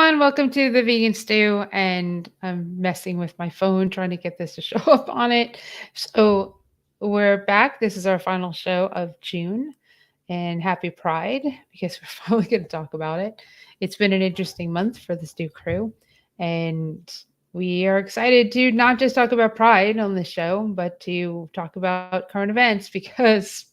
everyone. Welcome to the Vegan Stew. And I'm messing with my phone trying to get this to show up on it. So we're back. This is our final show of June. And happy Pride because we're finally going to talk about it. It's been an interesting month for the Stew crew. And we are excited to not just talk about Pride on this show, but to talk about current events because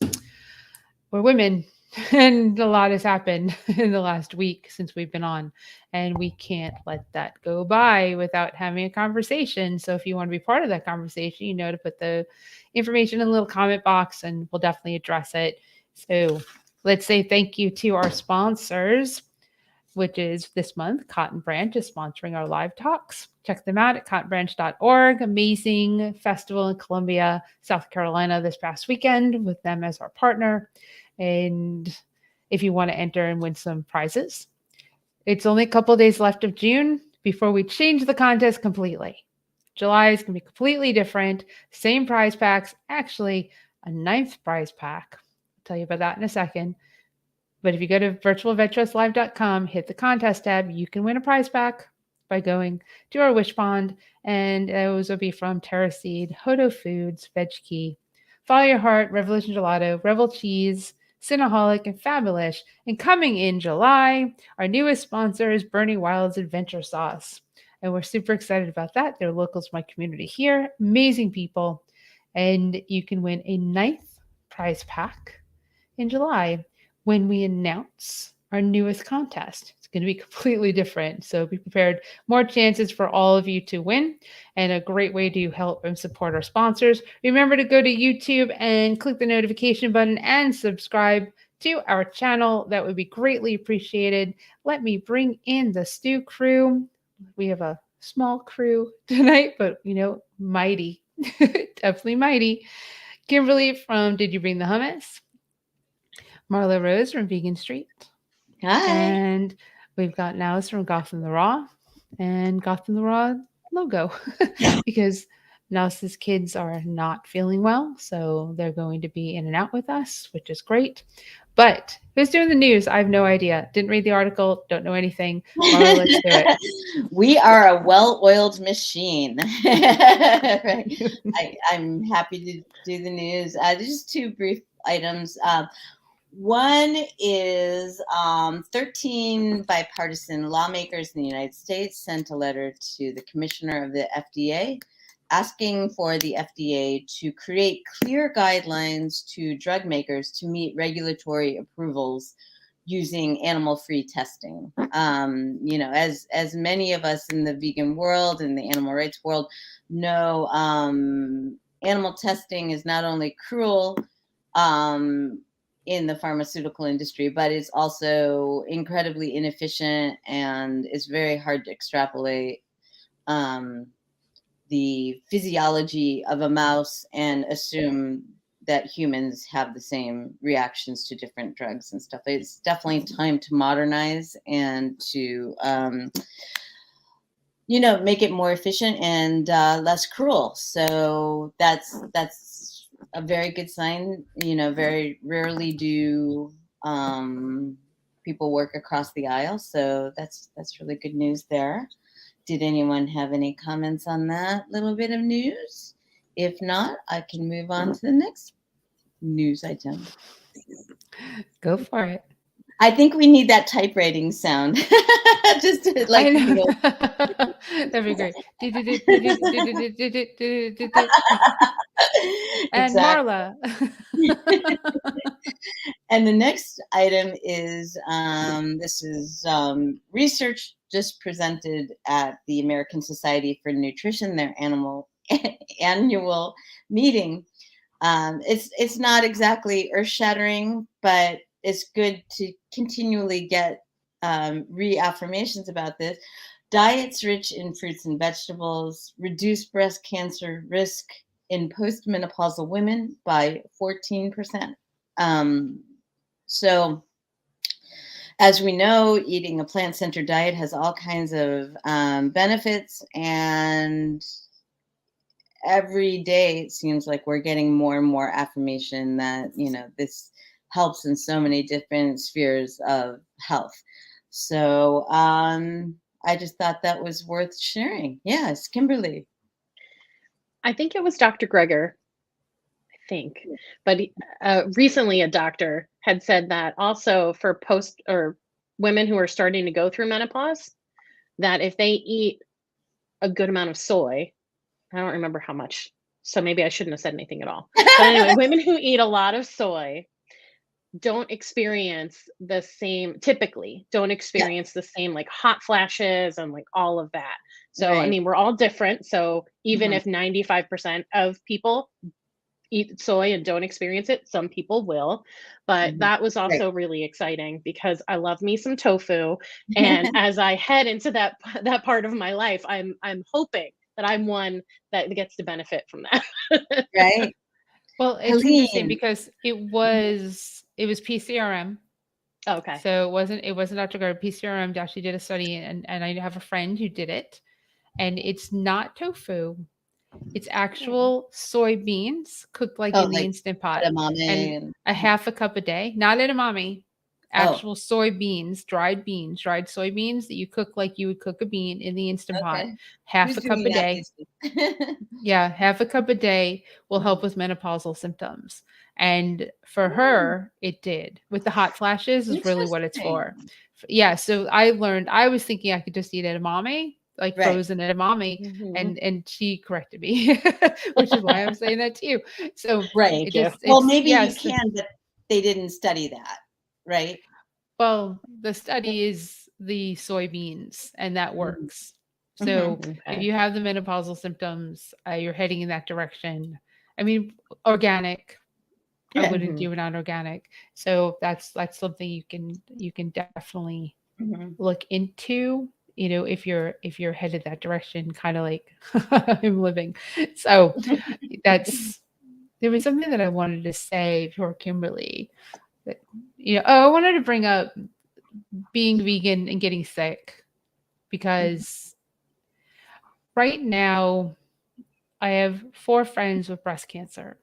we're women and a lot has happened in the last week since we've been on, and we can't let that go by without having a conversation. So if you want to be part of that conversation, you know to put the information in the little comment box and we'll definitely address it. So let's say thank you to our sponsors, which is this month Cotton Branch is sponsoring our live talks. Check them out at cottonbranch.org. Amazing festival in Columbia, South Carolina this past weekend with them as our partner. And if you want to enter and win some prizes, it's only a couple days left of June before we change the contest completely. July is going to be completely different. Same prize packs, actually a ninth prize pack. I'll tell you about that in a second. But if you go to virtualadventurouslive.com, hit the contest tab, you can win a prize pack by going to our wish pond. And those will be from Terra Seed, Hodo Foods, Veg Key, Follow Your Heart, Revolution Gelato, Revel Cheese, Cinnaholic, and Fabulous. And coming in July, our newest sponsor is Bernie Wild's Adventure Sauce. And we're super excited about that. They're locals to my community here, amazing people. And you can win a ninth prize pack in July when we announce our newest contest. It's going to be completely different. So be prepared. More chances for all of you to win and a great way to help and support our sponsors. Remember to go to YouTube and click the notification button and subscribe to our channel. That would be greatly appreciated. Let me bring in the Stew crew. We have a small crew tonight, but mighty. Definitely mighty. Kimberly from Did You Bring the Hummus? Marla Rose from Vegan Street. Hi. And we've got Nnaus from Gotham the Raw and Gotham the Raw logo because Nnaus's kids are not feeling well. So they're going to be in and out with us, which is great. But who's doing the news? I have no idea. Didn't read the article. Don't know anything. Marla, let's do it. We are a well-oiled machine. Right. I'm happy to do the news. Just two brief items. One is 13 bipartisan lawmakers in the United States sent a letter to the commissioner of the FDA asking for the FDA to create clear guidelines to drug makers to meet regulatory approvals using animal-free testing. As many of us in the vegan world and the animal rights world know, animal testing is not only cruel in the pharmaceutical industry, but it's also incredibly inefficient and it's very hard to extrapolate the physiology of a mouse and assume that humans have the same reactions to different drugs and stuff. It's definitely time to modernize and to, make it more efficient and less cruel. So that's a very good sign. Very rarely do people work across the aisle. So that's really good news there. Did anyone have any comments on that little bit of news? If not, I can move on to the next news item. Go for it. I think we need that typewriting sound. Just to, like, I know. That'd be great. And exactly. Marla. And the next item is this is research just presented at the American Society for Nutrition, their annual meeting. It's not exactly earth-shattering, but it's good to continually get reaffirmations about this. Diets rich in fruits and vegetables reduce breast cancer risk in postmenopausal women by 14%. So, as we know, eating a plant-centered diet has all kinds of benefits, and every day it seems like we're getting more and more affirmation that this helps in so many different spheres of health. So I just thought that was worth sharing. Yes, Kimberly. I think it was Dr. Greger, I think, but recently a doctor had said that also for post or women who are starting to go through menopause, that if they eat a good amount of soy, I don't remember how much, so maybe I shouldn't have said anything at all. But anyway, women who eat a lot of soy don't experience the same, typically don't Yeah, experience the same like hot flashes and like all of that. So I right. mean, we're all different. So even Mhm, if 95% of people eat soy and don't experience it, some people will. But mhm. that was Right. also really exciting because I love me some tofu. And as I head into that part of my life, I'm hoping that I'm one that gets to benefit from that. Right. Well, it's interesting Helene. because Mhm. it was PCRM. Okay. So it wasn't Dr. Gard. PCRM actually did a study, and I have a friend who did it, and it's not tofu. It's actual soybeans cooked like Oh, in the like Instant Pot, and edamame and a half a cup a day, not edamame, oh, actual soybeans, dried soybeans that you cook like you would cook a bean in the Instant Pot, okay. half Who's a cup doing a that day. these days? Yeah, half a cup a day will help Mhm. with menopausal symptoms. And for Mm, her, it did. With the hot flashes is really what it's for. interesting. Yeah, so I learned I was thinking I could just eat edamame, like Right. frozen edamame, Mhm. and she corrected me, which is why I'm saying that to you. So Right. it Thank you. just Well, it's maybe you yes. can, but they didn't study that, right? Well, the study is the soybeans, and that Mhm, works. mhm. So if Okay. you have the menopausal symptoms, you're heading in that direction. I mean, organic. I Yeah. wouldn't Mhm. do it on organic. So that's something you can definitely Mhm. look into. If you're headed that direction, kind of like I'm living. So that's there was something that I wanted to say for Kimberly. That, I wanted to bring up being vegan and getting sick because right now I have 4 friends with breast cancer.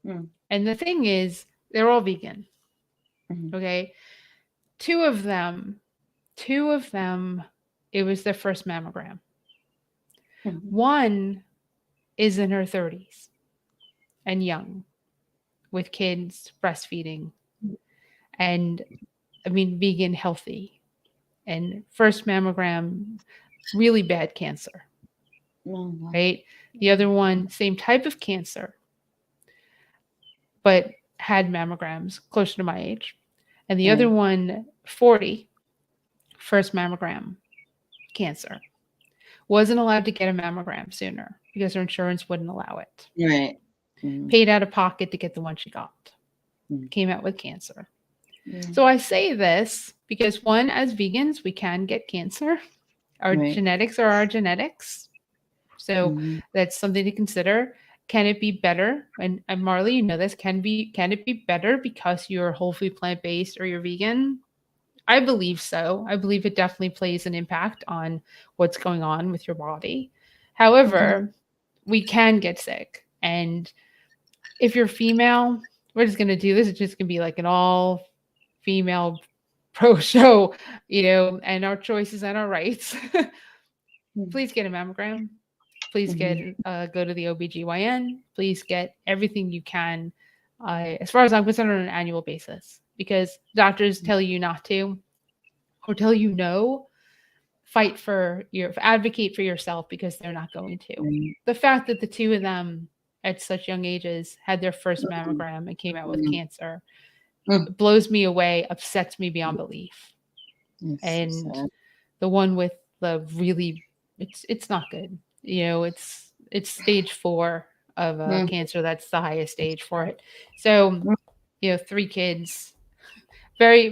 Mhm, And the thing is, they're all vegan. mhm, Okay. Two of them, two of them, it was their first mammogram. mhm. One is in her 30s and young with kids, breastfeeding, and I mean, vegan, healthy. And first mammogram, really bad cancer, Oh, wow. right? The other one, same type of cancer, but had mammograms closer to my age. And the other Right. one, 40, first mammogram, cancer. Wasn't allowed to get a mammogram sooner because her insurance wouldn't allow it. Right. Mhm, Paid out of pocket to get the one she got. mhm. Came out with cancer. Yeah. So I say this because one, as vegans, we can get cancer. Our Right. genetics are our genetics. So Mhm. that's something to consider. Can it be better? And Marley, you know this. Can it be better because you're whole food plant based or you're vegan? I believe so. I believe it definitely plays an impact on what's going on with your body. Mhm. However, we can get sick. And if you're female, we're just going to do this. It's just going to be like an all female pro show, and our choices and our rights. Mhm. Please get a mammogram. Please Mhm. go to the OBGYN. Please get everything you can, as far as I'm concerned, on an annual basis. Because doctors tell you not to or tell you no, advocate for yourself because they're not going to. Right. The fact that the two of them at such young ages had their first Mhm. mammogram and came out with Mhm. cancer Mm. blows me away, upsets me beyond belief. It's so And sad. the one with the really, it's not good. It's stage 4 of Mhm. cancer. That's the highest stage for it. So, Mm. 3 kids, very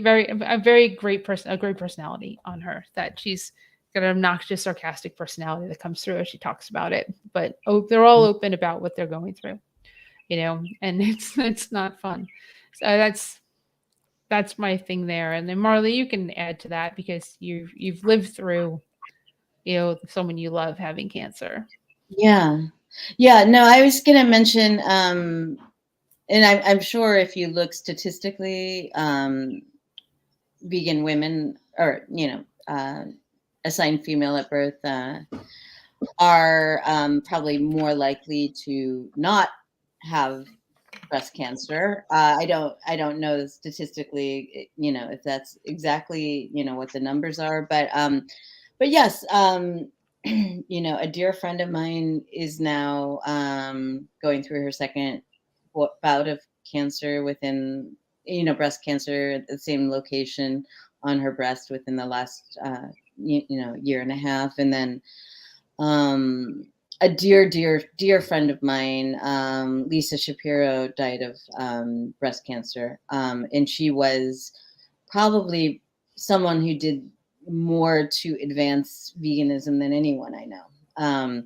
great person, a great personality on her, that she's got an obnoxious, sarcastic personality that comes through as she talks about it. But they're all open about what they're going through, and it's not fun. So that's my thing there. And then Marley, you can add to that because you've lived through, someone you love having cancer. Yeah. Yeah. No, I was going to mention, and I'm sure if you look statistically, vegan women or, assigned female at birth are probably more likely to not have breast cancer. I don't know statistically, if that's exactly, what the numbers are, but yes, a dear friend of mine is now going through her second bout of cancer within, breast cancer at the same location on her breast within the last, year and a half. And then a dear friend of mine, Lisa Shapiro, died of breast cancer. And she was probably someone who did more to advance veganism than anyone I know.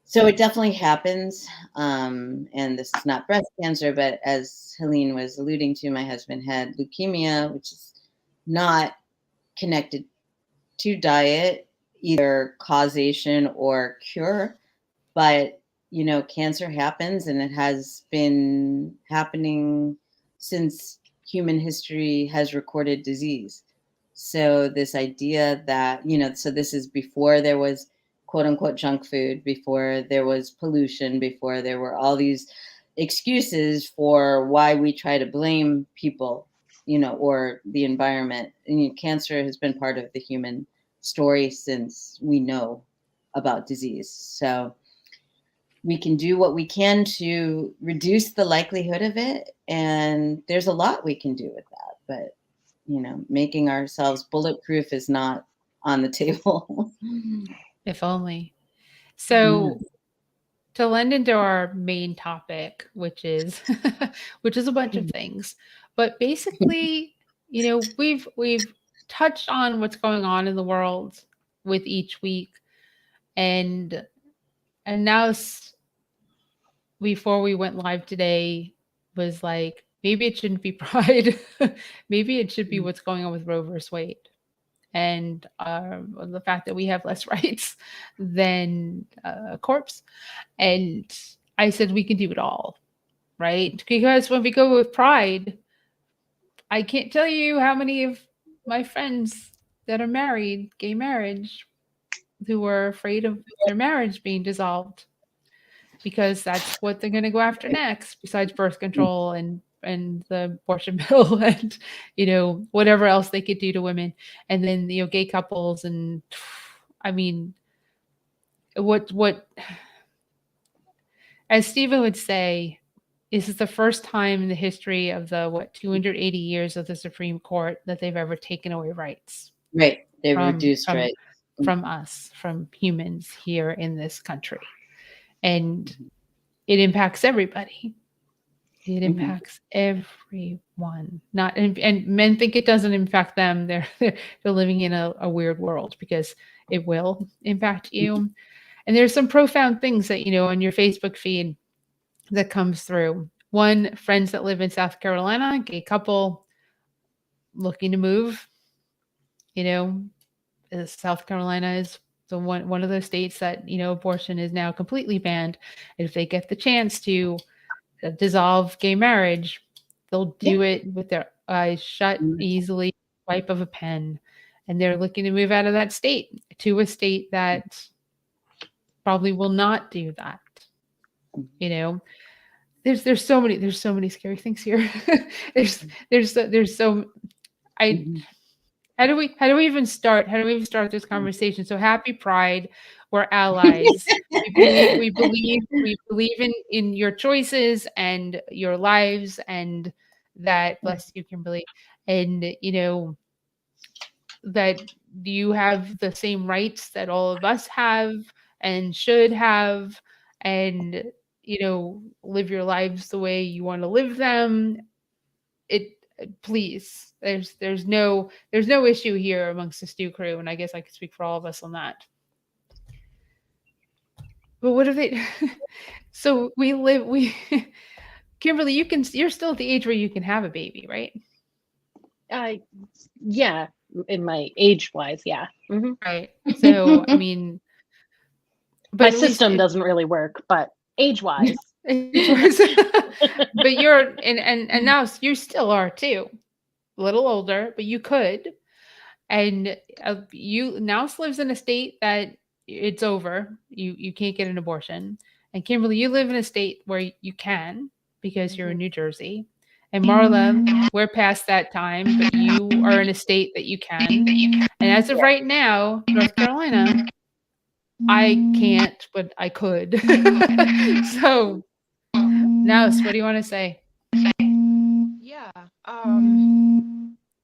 So it definitely happens. And this is not breast cancer, but as Helene was alluding to, my husband had leukemia, which is not connected to diet, either causation or cure. But, cancer happens, and it has been happening since human history has recorded disease. So this idea that, so this is before there was quote unquote junk food, before there was pollution, before there were all these excuses for why we try to blame people, or the environment. And cancer has been part of the human story since we know about disease. So we can do what we can to reduce the likelihood of it. And there's a lot we can do with that. But, making ourselves bulletproof is not on the table. If only. So to lend into our main topic, which is a bunch of things, but basically, we've touched on what's going on in the world with each week, and now before we went live today was like, maybe it shouldn't be Pride. Maybe it should be what's going on with Roe versus Wade, and the fact that we have less rights than a corpse. And I said, we can do it all, right? Because when we go with Pride, I can't tell you how many of my friends that are married, gay marriage, who were afraid of their marriage being dissolved, because that's what they're going to go after next, besides birth control and the abortion bill and, whatever else they could do to women. And then, gay couples. And I mean, what, as Stephen would say, this is the first time in the history of the 280 years of the Supreme Court that they've ever taken away rights. Right. They've reduced rights from us, from humans here in this country. And it impacts everybody. It impacts everyone. And men think it doesn't impact them. They're living in a weird world, because it will impact you. And there's some profound things that, on your Facebook feed that comes through. One, friends that live in South Carolina, gay couple looking to move. South Carolina is the one of those states that, abortion is now completely banned. And if they get the chance to dissolve gay marriage, they'll do it with their eyes shut, easily, swipe of a pen. And they're looking to move out of that state to a state that probably will not do that. There's so many scary things here. How do we even start? How do we even start this conversation? So happy Pride. We're allies. we believe in your choices and your lives, and that, bless you, Kimberly, and that you have the same rights that all of us have and should have, and live your lives the way you want to live them. Please, there's no issue here amongst the Stew crew, and I guess I could speak for all of us on that. But what if it? So Kimberly, you're still at the age where you can have a baby, right? Yeah, in my age wise, yeah. Right. So I mean, but my system doesn't really work, but age wise. But you're and now you still are too, a little older, but you could. And Nnaus lives in a state that it's over. You can't get an abortion. And Kimberly, you live in a state where you can because you're in New Jersey. And Marla, we're past that time, but you are in a state that you can. And as of right now, North Carolina, I can't, but I could. So, Nnaus, what do you want to say? Yeah.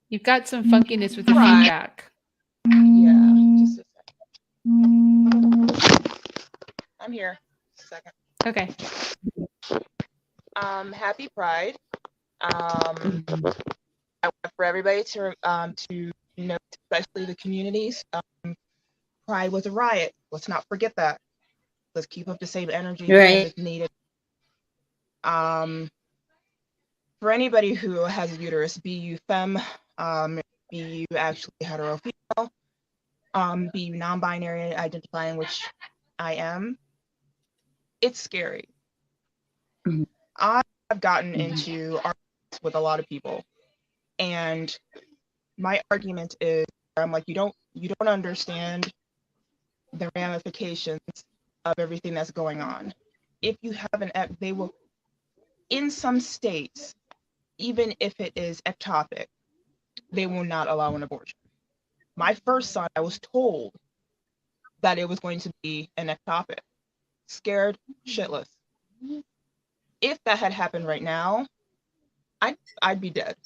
You've got some funkiness with your Right. feedback. Yeah. Just a second. I'm here. Just a second. Okay. Happy Pride. I want for everybody to note, especially the communities. Pride was a riot. Let's not forget that. Let's keep up the same energy Right. as needed. For anybody who has a uterus, be you femme, be you actually hetero female, be you non-binary identifying, which I am, it's scary. Mhm. I've gotten into arguments with a lot of people, and my argument is, I'm like, you don't understand the ramifications of everything that's going on. If you have they will, in some states, even if it is ectopic, they will not allow an abortion. My first son, I was told that it was going to be an ectopic. Scared shitless. If that had happened right now, I'd be dead.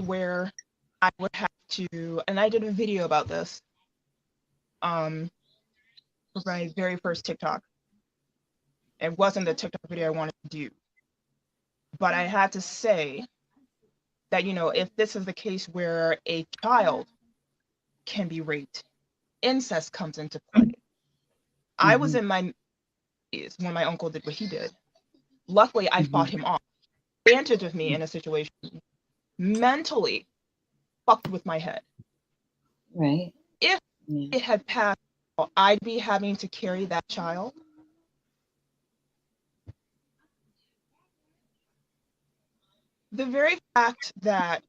Where I would have to, and I did a video about this for my very first TikTok. It wasn't the TikTok video I wanted to do, but I had to say that, if this is the case where a child can be raped, incest comes into play. I was in my when my uncle did what he did. Luckily, I fought him off. Advantage of me in a situation mentally fucked with my head. Right. If it had passed, I'd be having to carry that child. The very fact that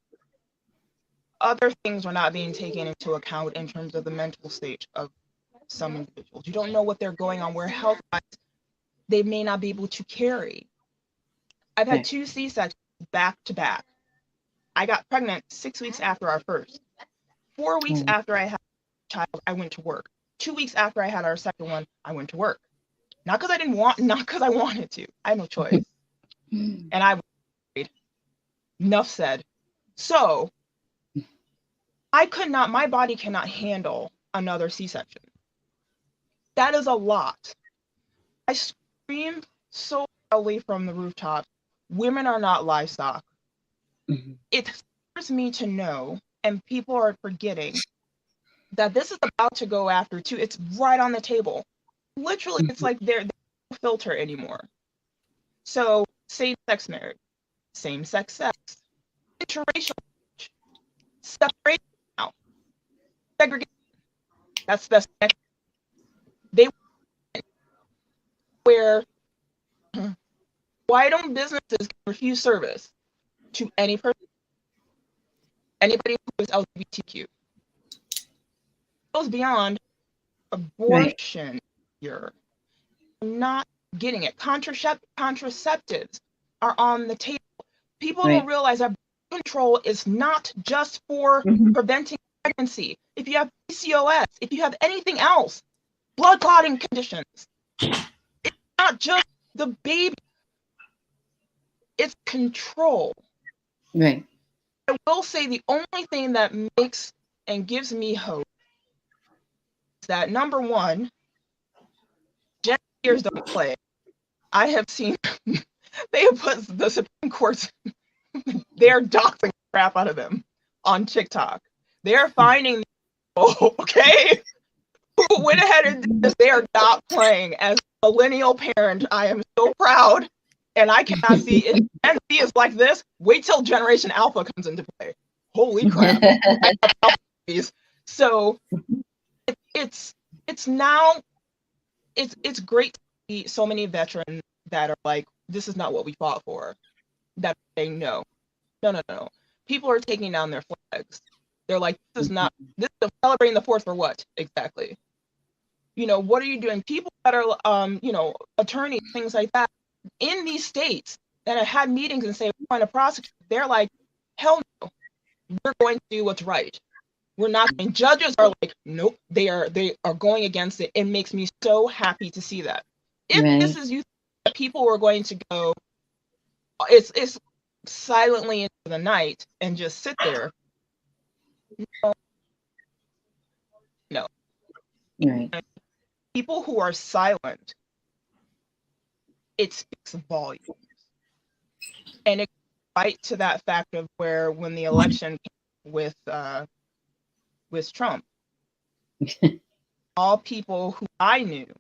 other things are not being taken into account in terms of the mental state of some individuals. You don't know what they're going on, where health-wise they may not be able to carry. I've had 2 C-sections back to back. I got pregnant 6 weeks after our first. 4 weeks after I had a child, I went to work. 2 weeks after I had our second one, I went to work. Not because I wanted to. I had no choice. And I was married. Enough said. So my body cannot handle another C-section. That is a lot. I screamed so loudly from the rooftop, women are not livestock. It scares me to know, and people are forgetting, that this is about to go after too. It's right on the table. Literally, it's like there's no filter anymore. So same-sex marriage, same-sex sex, interracial marriage, separation now, segregation. That's the next. They where why don't businesses refuse service to any person, anybody who is LGBTQ? It goes beyond abortion. You're not getting it. Contraceptives are on the table. People don't realize that birth control is not just for preventing pregnancy. If you have PCOS, if you have anything else, blood clotting conditions, it's not just the baby. It's control. Right. I will say the only thing that makes and gives me hope is that, number one, gender years don't play. I have seen they have put the Supreme Court, they're doxing the crap out of them on TikTok. They're finding, okay, who went ahead and did this. They are not playing. As a millennial parent, I am so proud, and I cannot see it. Gen Z is like this. Wait till Generation Alpha comes into play. Holy crap. So it's great to see so many veterans that are like, this is not what we fought for. That they know. No. people are taking down their flags. They're like, this is celebrating the 4th for what exactly? You know, what are you doing? People that are, you know, attorneys, things like that, in these states that have had meetings and say, we're going to prosecute, they're like, hell no, we're going to do what's right. We're not. And judges are like, nope, they are going against it. It makes me so happy to see that. If this is you, people were going to go, it's silently into the night and just sit there. No. Right. People who are silent, it speaks volumes. And it goes right to that fact of where when the election came with Trump, all people who I knew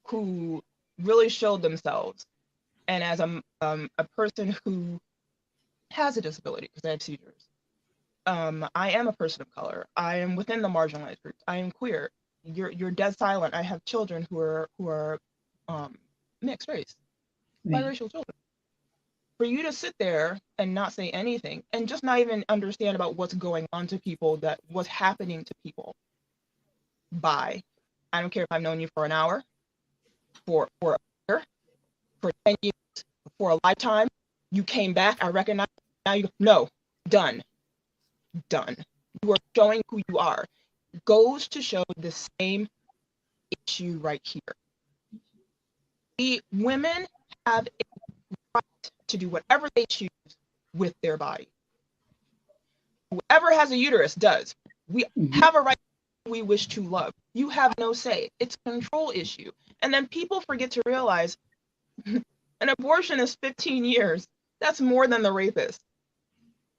who really showed themselves, and as a person who has a disability because I have seizures, I am a person of color. I am within the marginalized groups. I am queer. You're dead silent. I have children who are mixed race, biracial children. For you to sit there and not say anything and just not even understand about what's going on to people, that what's happening to people. I don't care if I've known you for an hour, for a year, for 10 years, for a lifetime. You came back. I recognize. Now no, done. You are showing who you are. It goes to show the same issue right here. The women have a right to do whatever they choose with their body. Whoever has a uterus does. We have a right we wish to love. You have no say. It's a control issue. And then people forget to realize an abortion is 15 years. That's more than the rapist.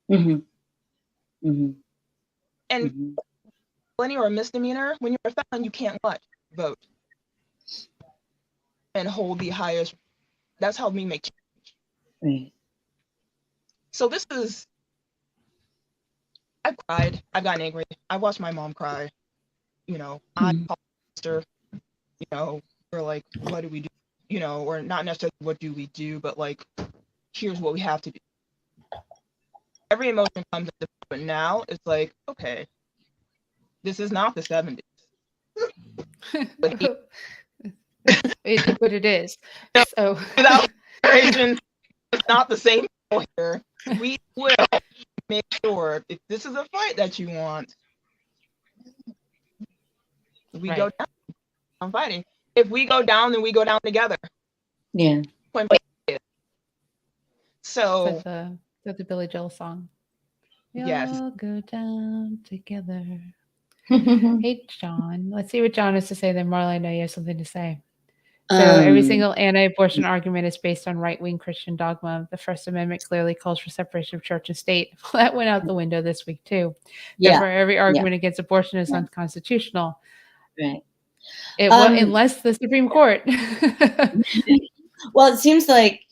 And felony or a misdemeanor, when you're a felon, you can't vote and hold the highest. That's how we make change. Right. So this is, I've cried. I've gotten angry. I watched my mom cry. You know, I called her, you know, we're like, what do we do? You know, or not necessarily what do we do, but like, here's what we have to do. Every emotion comes into, but now it's like, okay, this is not the 70s. But it is. No, So without generation, it's not the same here. We will make sure if this is a fight that you want, we go down. I'm fighting. If we go down, then we go down together. Yeah. that's So the Billy Joel song. We yes. all go down together. Hey, John. Let's see what John has to say. Then, Marla, I know you have something to say. So every single anti-abortion argument is based on right-wing Christian dogma. The First Amendment clearly calls for separation of church and state. Well, that went out the window this week, too. Therefore, every argument against abortion is unconstitutional. Right. Unless the Supreme Court. Well, it seems like,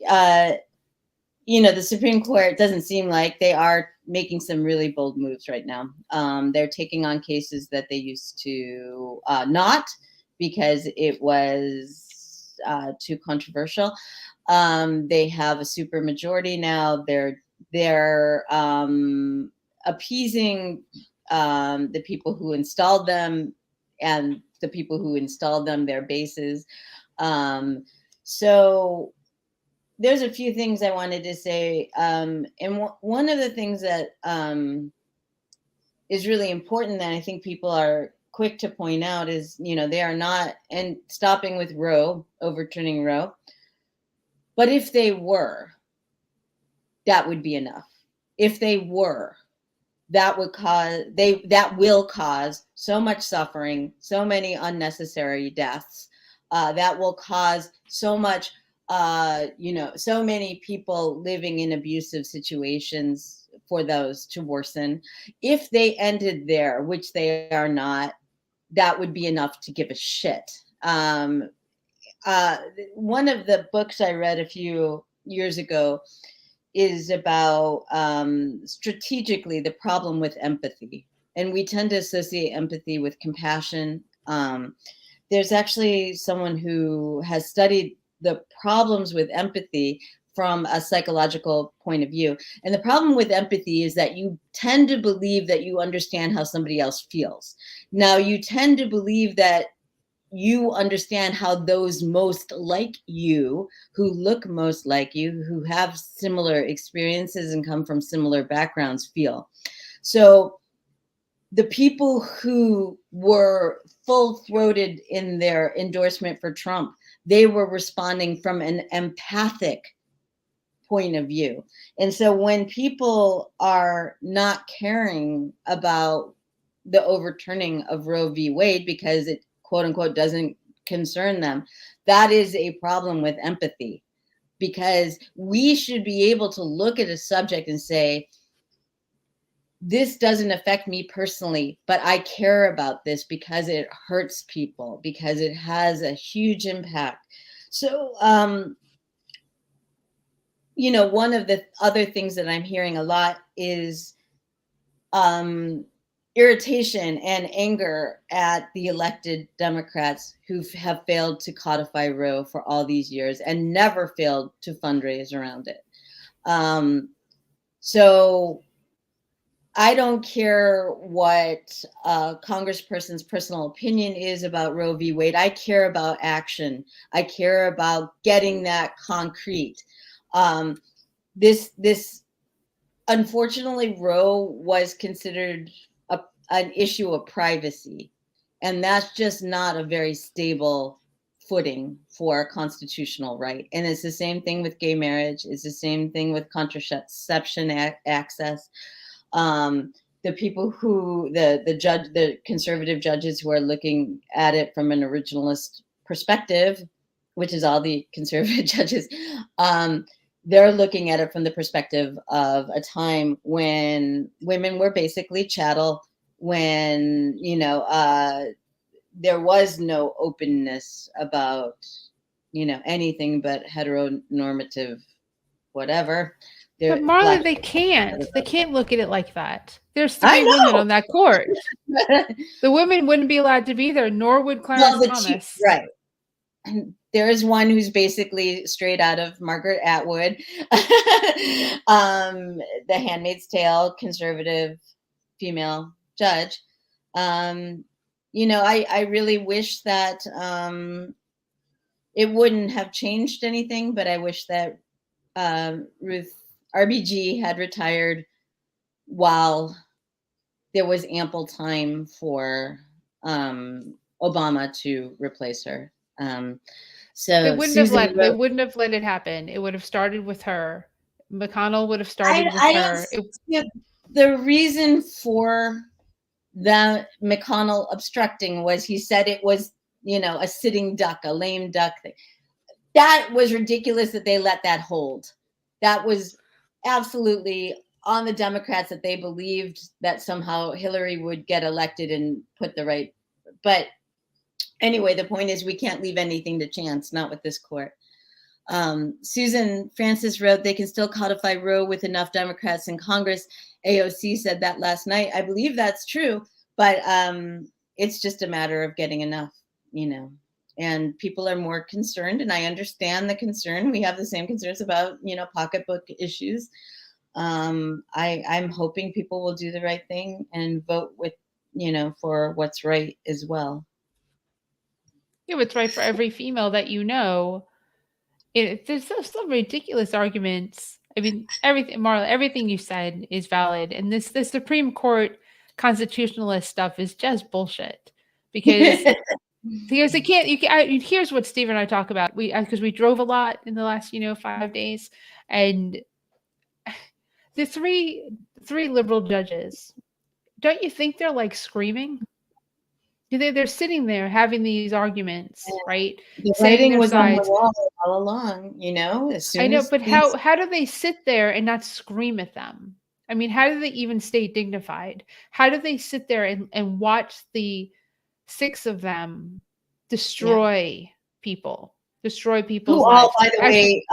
you know, the Supreme Court doesn't seem like they are making some really bold moves right now. They're taking on cases that they used to not, because it was too controversial. They have a super majority now. They're appeasing the people who installed them, and the people who installed them, their bases. So there's a few things I wanted to say. And one of the things that is really important that I think people are quick to point out is, you know, they are not, and stopping with Roe, overturning Roe. But if they were, that would be enough. If they were, that will cause so much suffering, so many unnecessary deaths, that will cause so much, you know, so many people living in abusive situations for those to worsen. If they ended there, which they are not, that would be enough to give a shit. One of the books I read a few years ago is about strategically the problem with empathy. And we tend to associate empathy with compassion. There's actually someone who has studied the problems with empathy from a psychological point of view. And the problem with empathy is that you tend to believe that you understand how somebody else feels. Now, you tend to believe that you understand how those most like you, who look most like you, who have similar experiences and come from similar backgrounds, feel. So the people who were full-throated in their endorsement for Trump, they were responding from an empathic point of view. And so when people are not caring about the overturning of Roe v. Wade because it, quote unquote, doesn't concern them, that is a problem with empathy, because we should be able to look at a subject and say, this doesn't affect me personally, but I care about this because it hurts people, because it has a huge impact. So, you know, one of the other things that I'm hearing a lot is irritation and anger at the elected Democrats who have failed to codify Roe for all these years and never failed to fundraise around it. So I don't care what a congressperson's personal opinion is about Roe v. Wade. I care about action. I care about getting that concrete. This unfortunately, Roe was considered an issue of privacy, and that's just not a very stable footing for a constitutional right. And it's the same thing with gay marriage. It's the same thing with contraception access. The people who, the conservative judges who are looking at it from an originalist perspective, which is all the conservative judges, they're looking at it from the perspective of a time when women were basically chattel, when, you know, there was no openness about, you know, anything but heteronormative whatever. But Marla, they can't look at it like that. There's 3 women on that court. The women wouldn't be allowed to be there, nor would Clarence Thomas. Right. And there is one who's basically straight out of Margaret Atwood, The Handmaid's Tale, conservative female judge. You know, I really wish that it wouldn't have changed anything, but I wish that Ruth RBG had retired while there was ample time for Obama to replace her. So they wouldn't have let it happen. It would have started with her. McConnell would have started with her. The reason for the McConnell obstructing was he said it was, you know, a sitting duck, a lame duck thing. That was ridiculous that they let that hold. That was absolutely on the Democrats, that they believed that somehow Hillary would get elected and put the right. But anyway, the point is we can't leave anything to chance, not with this court. Susan Francis wrote, they can still codify Roe with enough Democrats in Congress. AOC said that last night. I believe that's true, but it's just a matter of getting enough, you know. And people are more concerned, and I understand the concern. We have the same concerns about, you know, pocketbook issues. I'm hoping people will do the right thing and vote with, you know, for what's right as well. Yeah, what's right for every female that you know. There's some ridiculous arguments. I mean, everything, Marla, everything you said is valid, and this Supreme Court constitutionalist stuff is just bullshit. Because they can't. Here's what Steve and I talk about. Because we drove a lot in the last 5 days, and the three liberal judges. Don't you think they're like screaming? They're sitting there having these arguments, right? The writing was on the wall all along, you know. I know, but how do they sit there and not scream at them? I mean, how do they even stay dignified? How do they sit there and watch the 6 of them destroy people's Who lives? All, by the way,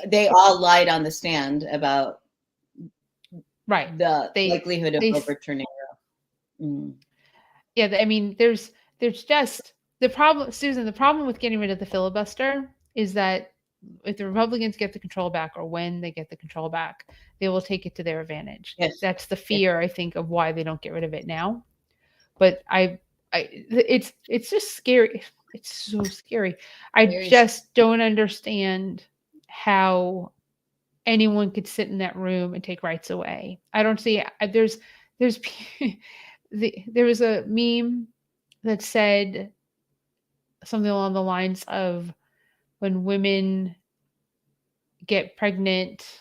they all lied on the stand about the likelihood of overturning Roe. Mm. Yeah, I mean, there's just the problem, Susan. The problem with getting rid of the filibuster is that if the Republicans get the control back, or when they get the control back, they will take it to their advantage. Yes. That's the fear, I think, of why they don't get rid of it now. But it's just scary. It's so scary. I Very just don't understand how anyone could sit in that room and take rights away. I don't see. There's there was a meme that said something along the lines of, when women get pregnant,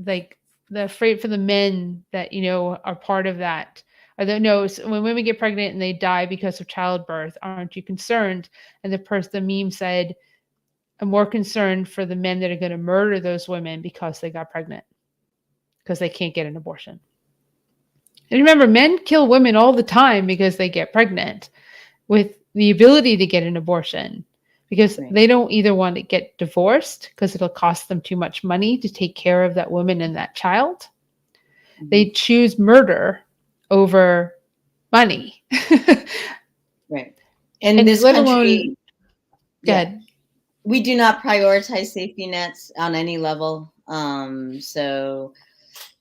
like they're afraid for the men that, you know, are part of that. Or that, no, when women get pregnant and they die because of childbirth, aren't you concerned? And the meme said, I'm more concerned for the men that are going to murder those women because they got pregnant, because they can't get an abortion. And remember, men kill women all the time because they get pregnant with the ability to get an abortion, because Right. they don't either want to get divorced because it'll cost them too much money to take care of that woman and that child. Mhm. They choose murder over money. Right. In And this let country, alone, go yeah, ahead. we do not prioritize safety nets on any level. So,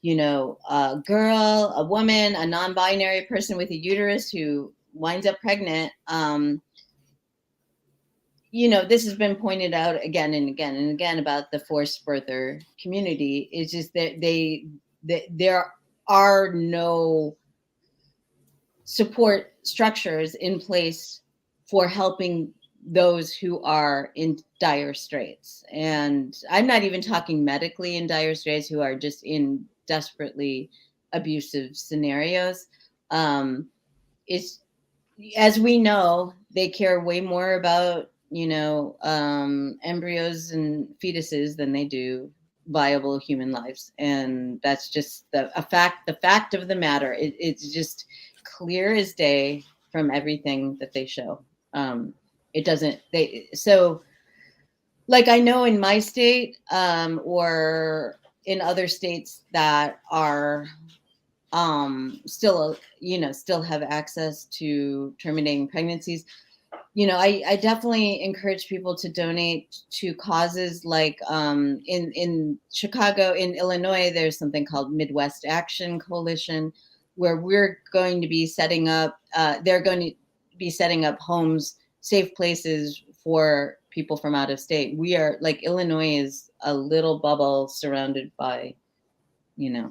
you know, a girl, a woman, a non-binary person with a uterus who winds up pregnant, you know, this has been pointed out again and again and again about the forced birther community. It's just that there are no support structures in place for helping those who are in dire straits. And I'm not even talking medically in dire straits, who are just in desperately abusive scenarios. It's, as we know, they care way more about, you know, embryos and fetuses than they do viable human lives. And that's just the fact of the matter. It's just clear as day from everything that they show. It doesn't, so like, I know in my state, or in other states that are still, you know, still have access to terminating pregnancies, you know, I definitely encourage people to donate to causes like, in Chicago, in Illinois, there's something called Midwest Action Coalition, where we're going to be setting up, they're going to be setting up homes, safe places for people from out of state. We are, like, Illinois is a little bubble surrounded by, you know,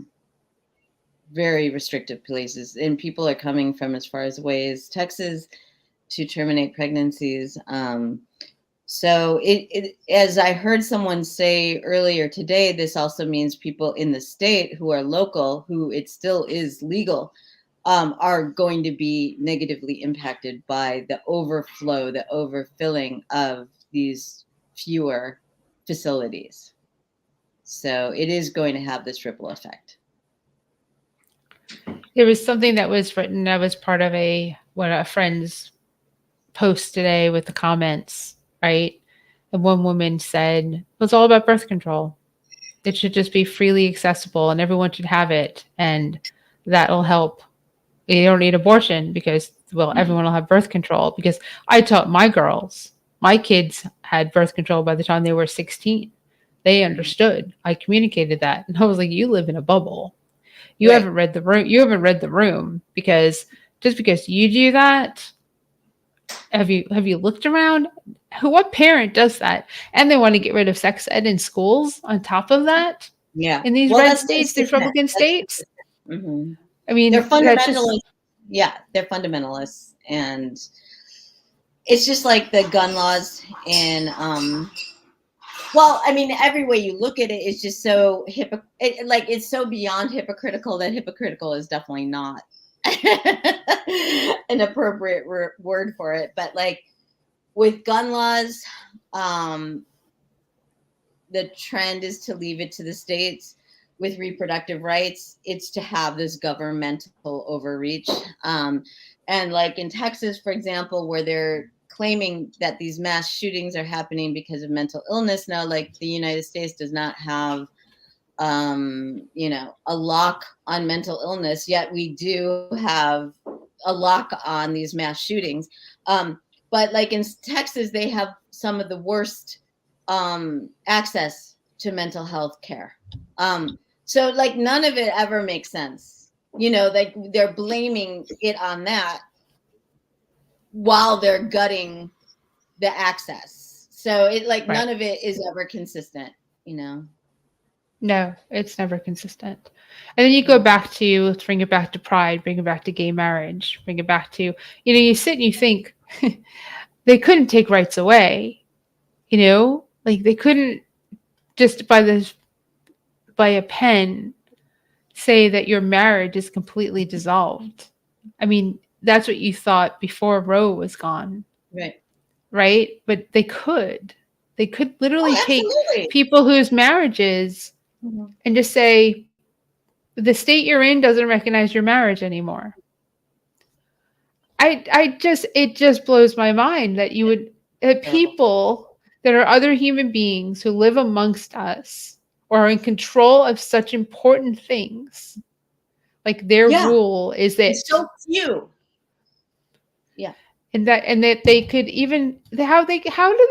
very restrictive places, and people are coming from as far away as Texas to terminate pregnancies. So as I heard someone say earlier today, this also means people in the state who are local, who it still is legal, are going to be negatively impacted by the overflow, the overfilling of these fewer facilities. So it is going to have this ripple effect. There was something that was written that was part of one of a friend's post today with the comments, right? And one woman said, it's all about birth control. It should just be freely accessible and everyone should have it. And that'll help. You don't need abortion because, well, everyone will have birth control. Because I taught my kids had birth control by the time they were 16. They understood. I communicated that. And I was like, you live in a bubble. You Right. haven't read the room. You haven't read the room, because just because you do that, have you looked around? What parent does that? And they want to get rid of sex ed in schools on top of that. Yeah. In these Well, red that's states, these consistent. Republican That's states. Mm-hmm. I mean, They're that's just, fundamentalists. Yeah, they're fundamentalists, and it's just like the gun laws in. Well, I mean, every way you look at it, it's just so it's so beyond hypocritical that hypocritical is definitely not an appropriate word for it. But like with gun laws, the trend is to leave it to the states. With reproductive rights, it's to have this governmental overreach. And like in Texas, for example, where they're claiming that these mass shootings are happening because of mental illness. Now, like, the United States does not have, you know, a lock on mental illness, yet we do have a lock on these mass shootings. But like in Texas, they have some of the worst access to mental health care. So like none of it ever makes sense. You know, like they're blaming it on that while they're gutting the access. So it like none of it is ever consistent, you know. No, it's never consistent. And then you go back to, let's bring it back to pride, bring it back to gay marriage, bring it back to, you know, you sit and you think they couldn't take rights away, you know, like they couldn't just by a pen say that your marriage is completely dissolved. I mean, that's what you thought before Roe was gone. Right. Right? But they could literally take absolutely. people whose marriages and just say, the state you're in doesn't recognize your marriage anymore. It just blows my mind that you would, people that are other human beings who live amongst us or are in control of such important things, like their rule is that it's so few. Yeah. And that they could even, how do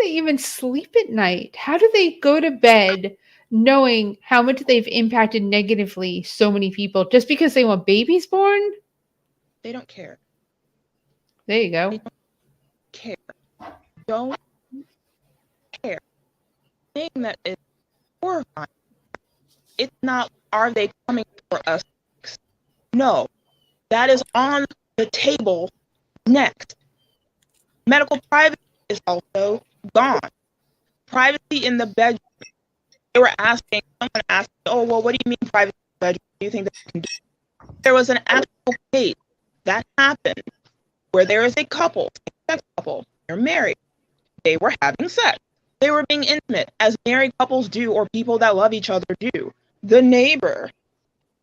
they even sleep at night? How do they go to bed knowing how much they've impacted negatively so many people just because they want babies born? They don't care. There you go. They don't care. Don't care. The thing that is horrifying, it's not, are they coming for us? No. That is on the table next. Medical privacy is also gone. Privacy in the bedroom. They were asking, someone asked, oh, well, what do you mean privacy in the bedroom? Do you think that you can do? There was an actual case that happened where there is a couple, sex couple, they're married. They were having sex. They were being intimate, as married couples do, or people that love each other do. The neighbor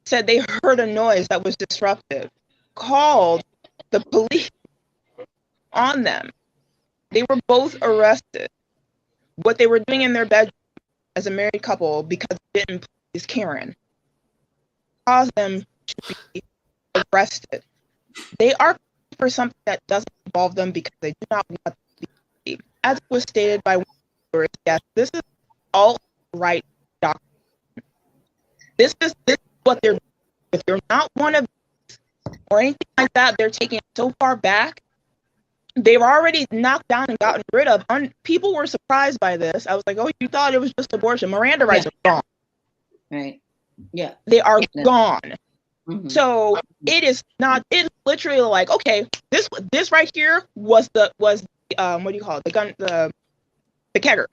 said they heard a noise that was disruptive, called the police on them. They were both arrested. What they were doing in their bedroom as a married couple, because they didn't please Karen, caused them to be arrested. They are for something that doesn't involve them because they do not want to be. As was stated by one of the yes, this is all right doctrine. This is what they're doing. If you're not one of these or anything like that, they're taking it so far back. They were already knocked down and gotten rid of. People were surprised by this. I was like, oh, you thought it was just abortion. Miranda rights are gone. Right. Yeah. They are gone. Mm-hmm. So it is not, it's literally like, okay, this right here was what do you call it? The gun, the kegger.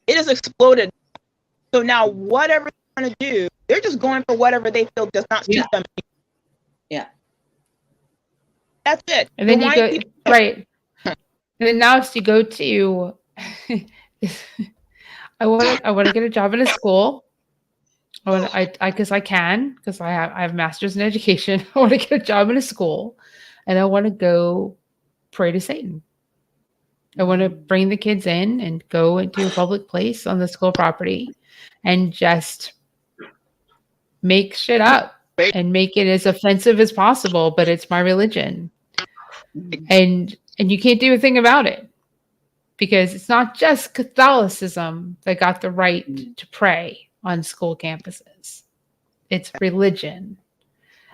It has exploded. So now whatever they're going to do, they're just going for whatever they feel does not suit them. Yeah. That's it. And then you go, right. And then now you go to, I want to get a job in a school. Because I have a master's in education. I want to get a job in a school, and I want to go pray to Satan. I want to bring the kids in and go into a public place on the school property and just make shit up and make it as offensive as possible, but it's my religion. And you can't do a thing about it because it's not just Catholicism that got the right to pray on school campuses. It's religion.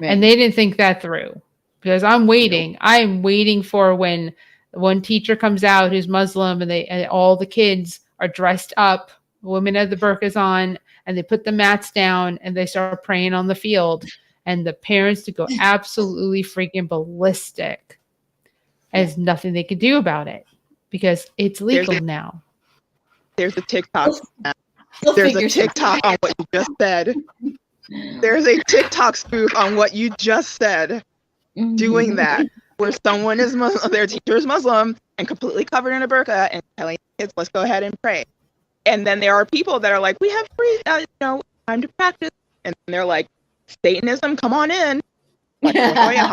Right. And they didn't think that through because I'm waiting for when one teacher comes out who's Muslim and all the kids are dressed up, women have the burqas on, and they put the mats down and they start praying on the field, and the parents to go absolutely freaking ballistic. There's nothing they can do about it because it's legal now. There's a TikTok. There's a TikTok on what you just said. There's a TikTok spoof on what you just said. Doing that, where someone is Muslim, their teacher is Muslim and completely covered in a burqa and telling kids, "Let's go ahead and pray." And then there are people that are like, "We have free, time to practice," and they're like, "Satanism, come on in." Like, oh yeah,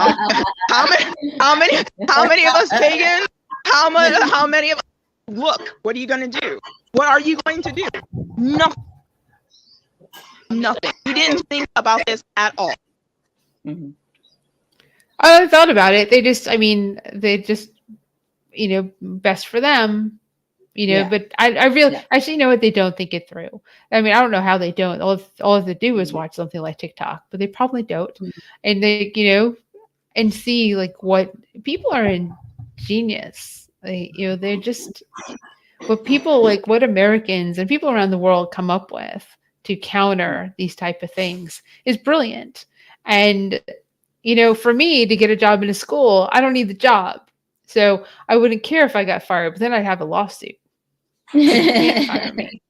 how many of us pagans? How many of us? Look, what are you going to do? What are you going to do? Nothing. You didn't think about this at all. Mm-hmm. I thought about it. They just, best for them. Yeah. But I really Yeah. actually know what, they don't think it through. I mean, I don't know how they don't. All they do is watch something like TikTok, but they probably don't. Mhm. And they, and see like what people are ingenious. They're just what Americans and people around the world come up with to counter these type of things is brilliant. And for me to get a job in a school, I don't need the job. So I wouldn't care if I got fired, but then I'd have a lawsuit. You can't fire me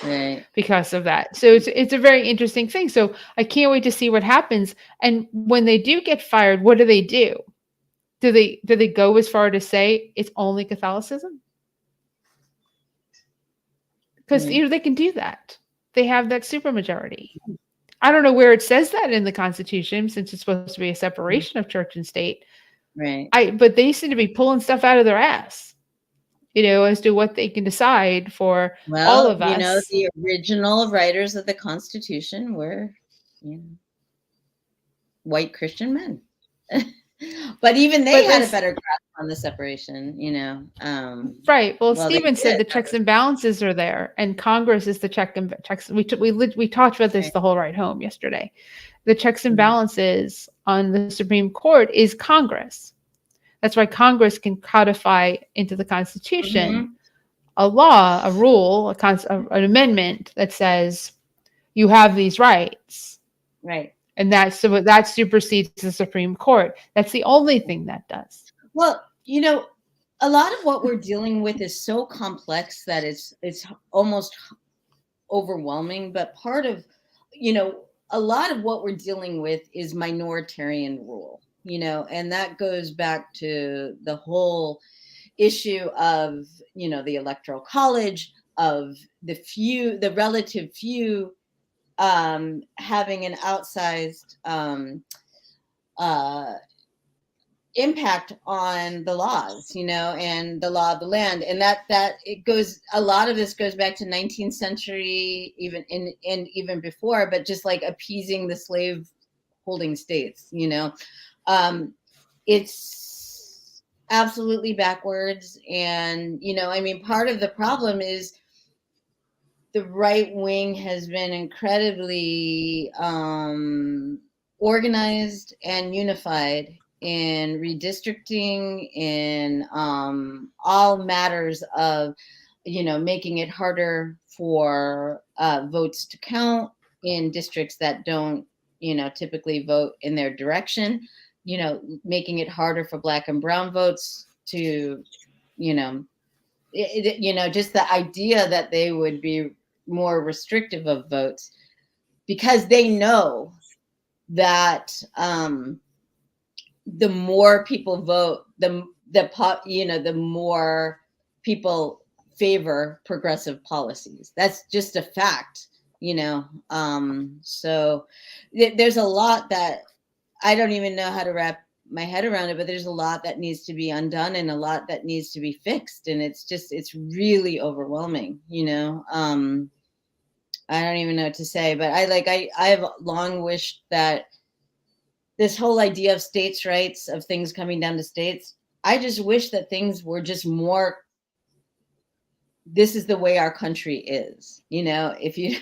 Right. because of that. So it's a very interesting thing. So I can't wait to see what happens. And when they do get fired, what do? Do they go as far to say it's only Catholicism? Because Right. they can do that. They have that supermajority. I don't know where it says that in the Constitution, since it's supposed to be a separation of church and state. Right. But they seem to be pulling stuff out of their ass, as to what they can decide for all of us. The original writers of the Constitution were, white Christian men. But even they had a better grasp on the separation, Right. Well, they Stephen said did. the checks and balances are there, and Congress is the checks. We talked about this Right. the whole ride home yesterday. The checks and Mhm. balances on the Supreme Court is Congress. That's why Congress can codify into the Constitution a law, a rule, an amendment that says you have these rights. Right. And that supersedes the Supreme Court. That's the only thing that does. Well, a lot of what we're dealing with is so complex that it's almost overwhelming. But part of, a lot of what we're dealing with is minoritarian rule, and that goes back to the whole issue of, the Electoral College, of the relative few having an outsized impact on the laws, and the law of the land. And a lot of this goes back to 19th century, even and even before, but just like appeasing the slave holding states, it's absolutely backwards. And, part of the problem is the right wing has been incredibly organized and unified in redistricting, in all matters of, making it harder for votes to count in districts that don't, typically vote in their direction, making it harder for Black and brown votes to, just the idea that they would be more restrictive of votes, because they know that the more people vote, the more people favor progressive policies. That's just a fact, so there's a lot that I don't even know how to wrap my head around it, but there's a lot that needs to be undone and a lot that needs to be fixed. And it's really overwhelming, I don't even know what to say, but I have long wished that this whole idea of states' rights, of things coming down to states, I just wish that things were just more, this is the way our country is, if you,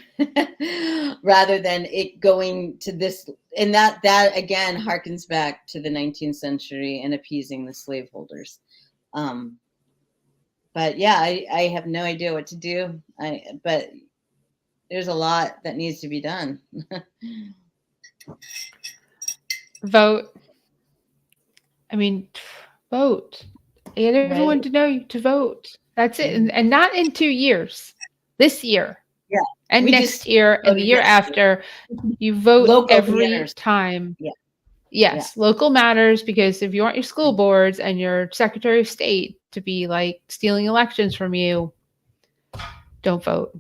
rather than it going to this, and that again harkens back to the 19th century and appeasing the slaveholders. But yeah, I have no idea what to do. But there's a lot that needs to be done. Vote. I mean, vote. Get everyone Right. to know to vote. That's it. And not in 2 years. This year. Yeah. And We next just year and the year after. You vote Local every matters. time. Yeah. Yes, local matters, because if you want your school boards and your Secretary of State to be like stealing elections from you, don't vote.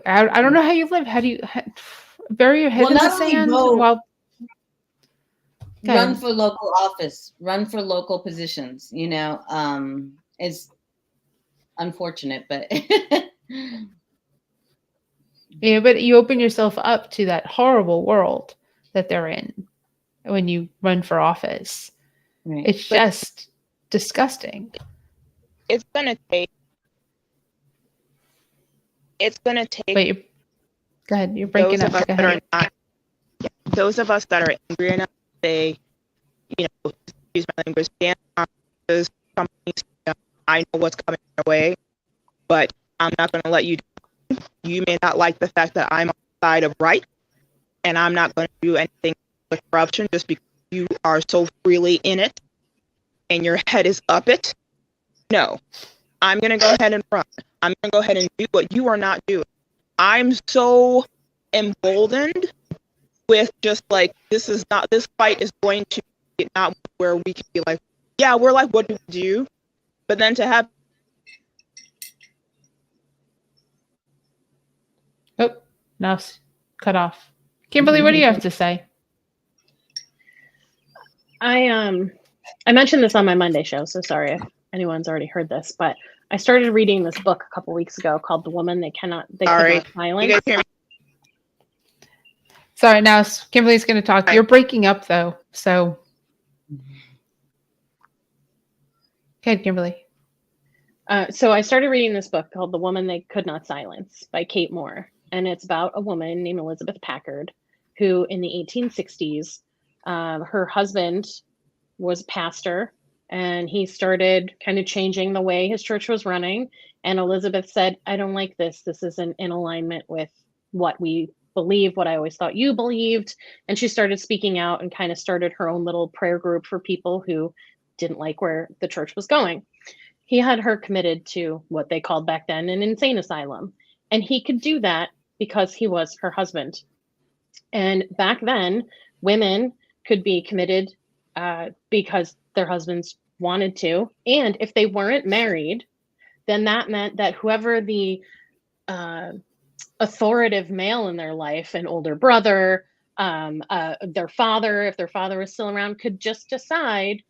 I don't know how you live. How do you bury your head in the not only sand vote, while run for local office, run for local positions, it's unfortunate, but yeah, but you open yourself up to that horrible world that they're in when you run for office. Right. It's just disgusting. It's going to take it's going to take Wait, go ahead. You're breaking those up. of us Go that are ahead. not, those of us that are angry enough to say, excuse my language, stand on those companies. I know what's coming our way, but I'm not going to let you. You may not like the fact that I'm on the side of right, and I'm not going to do anything with corruption just because you are so freely in it and your head is up it. No, I'm going to go ahead and run. I'm going to go ahead and do what you are not doing. I'm so emboldened with just like, this fight is going to be not where we can be like, yeah, we're like, what do we do? But then to have. Oh, Nnaus cut off. Kimberly, what do you have to say? I mentioned this on my Monday show, so sorry if anyone's already heard this, but I started reading this book a couple weeks ago called The Woman They Could Not You Silence. guys hear me? Sorry, Nnaus. Kimberly's going to talk. Hi. You're breaking up, though. So, go ahead, Kimberly. So I started reading this book called The Woman They Could Not Silence by Kate Moore. And it's about a woman named Elizabeth Packard, who in the 1860s, her husband was a pastor, and he started kind of changing the way his church was running. And Elizabeth said, I don't like this. This isn't in alignment with what we believe, what I always thought you believed. And she started speaking out and kind of started her own little prayer group for people who didn't like where the church was going. He had her committed to what they called back then an insane asylum. And he could do that because he was her husband. And back then, women could be committed because their husbands wanted to. And if they weren't married, then that meant that whoever the authoritative male in their life, an older brother, their father, if their father was still around, could just decide,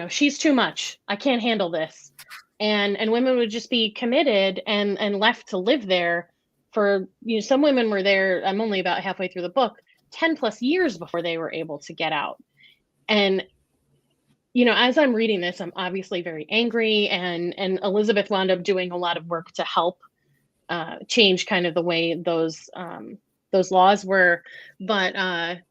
she's too much. I can't handle this. And women would just be committed and left to live there for, some women were there, I'm only about halfway through the book, 10 plus years before they were able to get out. And, as I'm reading this, I'm obviously very angry, and Elizabeth wound up doing a lot of work to help change kind of the way those laws were. But I'm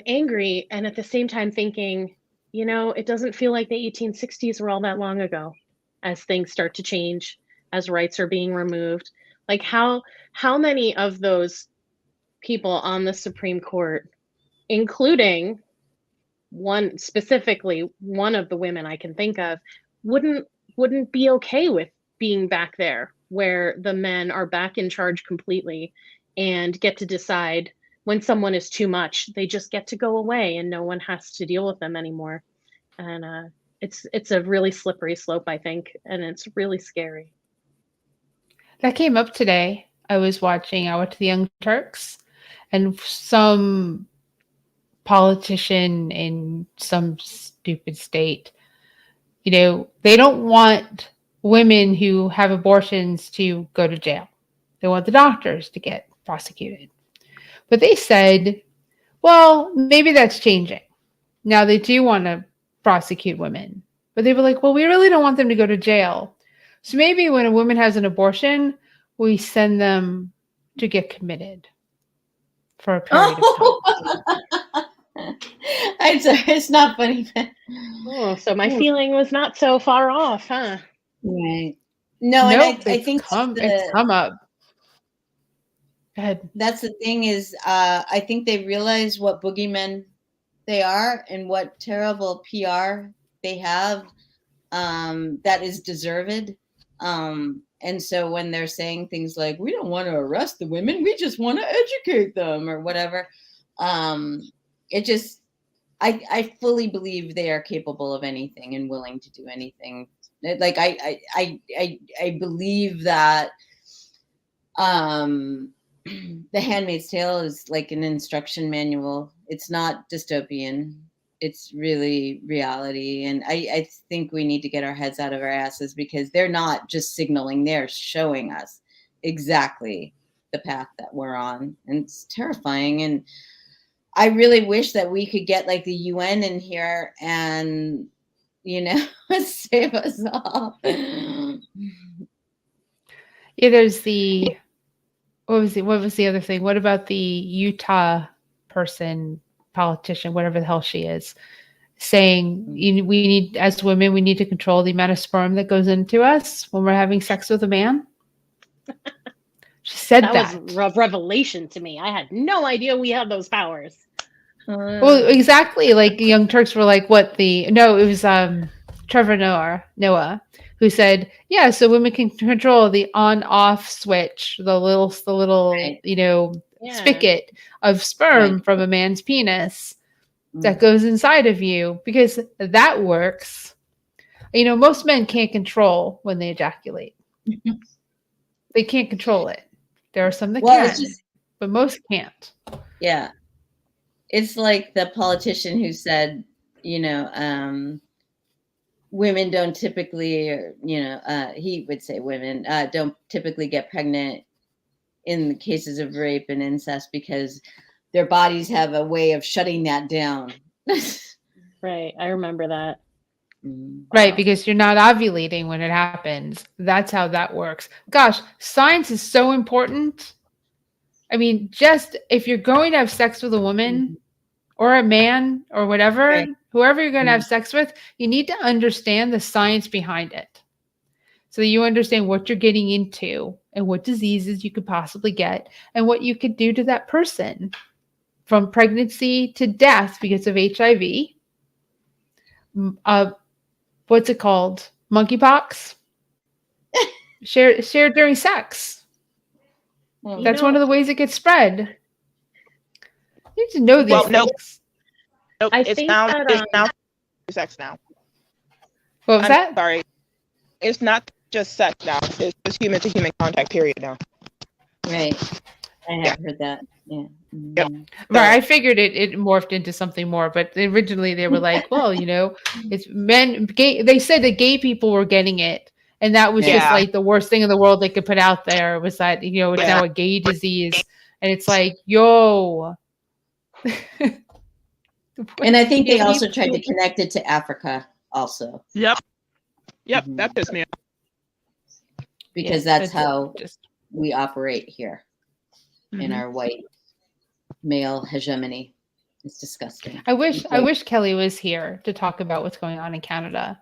angry, and at the same time thinking, it doesn't feel like the 1860s were all that long ago as things start to change, as rights are being removed. Like how many of those people on the Supreme Court, including one of the women I can think of, wouldn't be okay with being back there where the men are back in charge completely and get to decide when someone is too much. They just get to go away and no one has to deal with them anymore. And it's a really slippery slope, I think, and it's really scary. That came up today. I went to the Young Turks, and some politician in some stupid state, they don't want women who have abortions to go to jail. They want the doctors to get prosecuted. But they said, well, maybe that's changing. Now they do want to prosecute women. But they were like, well, we really don't want them to go to jail. So maybe when a woman has an abortion, we send them to get committed for a period of time. It's not funny. Oh, so my feeling was not so far off, huh? Right. No, Nope, and I think it's come up. Go ahead. That's the thing is, I think they realize what boogeymen they are and what terrible PR they have that is deserved. And so when they're saying things like, we don't want to arrest the women, we just want to educate them or whatever, I fully believe they are capable of anything and willing to do anything. Like I believe that The Handmaid's Tale is like an instruction manual. It's not dystopian. It's really reality. And I think we need to get our heads out of our asses because they're not just signaling, they're showing us exactly the path that we're on. And it's terrifying. And I really wish that we could get like the UN in here and, save us all. Yeah, there's the what was the other thing? What about the Utah person, politician, whatever the hell she is, saying we need, as women, we need to control the amount of sperm that goes into us when we're having sex with a man? She said that was a revelation to me. I had no idea we had those powers. Well, exactly. Like the Young Turks were like, it was Trevor Noah, who said, yeah, so women can control the on-off switch, the little Right. spigot of sperm from a man's penis that goes inside of you, because that works. Most men can't control when they ejaculate. They can't control it. There are some that can, but most can't. Yeah. It's like the politician who said, women don't typically, he would say women don't typically get pregnant in the cases of rape and incest because their bodies have a way of shutting that down. Right. I remember that. Right, because you're not ovulating when it happens. That's how that works. Gosh, science is so important. I mean, just if you're going to have sex with a woman or a man or whatever, whoever you're going to have sex with, you need to understand the science behind it, so that you understand what you're getting into and what diseases you could possibly get and what you could do to that person, from pregnancy to death because of HIV. What's it called? Monkeypox? shared during sex. That's one of the ways it gets spread. You need to know these things. Nope, it's now sex now. What was that? Sorry. It's not just sex now. It's just human to human contact period now. Right. I have heard that. Yeah. Yep. Right. I figured it morphed into something more, but originally they were like, well, it's men, gay. They said that gay people were getting it. And that was just like the worst thing in the world they could put out there, was that, it's now a gay disease. And it's like, yo. And I think they also tried to connect it to Africa also. Yep. That pissed me off. Because that's how we operate here in our white male hegemony. It's disgusting. I wish Kelly was here to talk about what's going on in Canada,